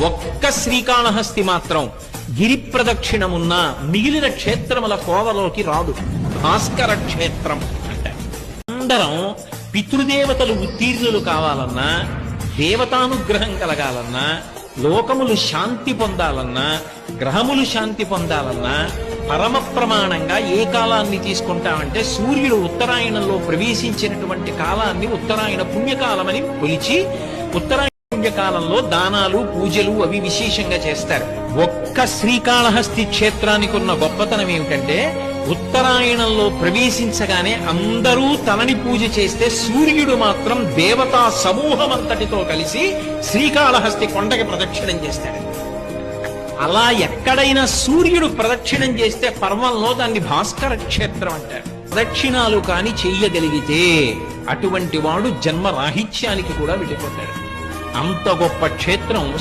ఒక్క శ్రీకాళహస్తి మాత్రం గిరి ప్రదక్షిణమున్న మిగిలిన క్షేత్రముల కోవలోకి రాదు. భాస్కర క్షేత్రం అంటారు. అందరం పితృదేవతలు ఉత్తీర్ణులు కావాలన్నా, దేవతానుగ్రహం కలగాలన్నా, లోకములు శాంతి పొందాలన్నా, గ్రహములు శాంతి పొందాలన్నా పరమ ప్రమాణంగా ఏ కాలాన్ని తీసుకుంటామంటే సూర్యుడు ఉత్తరాయణంలో ప్రవేశించినటువంటి కాలాన్ని ఉత్తరాయణ పుణ్యకాలమని కొలిచి ఉత్తరాయణ పుణ్యకాలంలో దానాలు పూజలు అవి విశేషంగా చేస్తారు. ఒక్క శ్రీకాళహస్తి క్షేత్రానికి ఉన్న గొప్పతనం ఏమిటంటే ఉత్తరాయణంలో ప్రవేశించగానే అందరూ తనని పూజ చేస్తే సూర్యుడు మాత్రం దేవతా సమూహమంతటితో కలిసి శ్రీకాళహస్తి కొండకి ప్రదక్షిణం చేస్తాడు. అలా ఎక్కడైనా సూర్యుడు ప్రదక్షిణం చేస్తే పర్వంలో దాన్ని భాస్కర క్షేత్రం అంటారు. ప్రదక్షిణాలు కాని చెయ్యగలిగితే అటువంటి వాడు జన్మ రాహిత్యానికి కూడా వెళ్ళిపోతాడు. అంత గొప్ప క్షేత్రం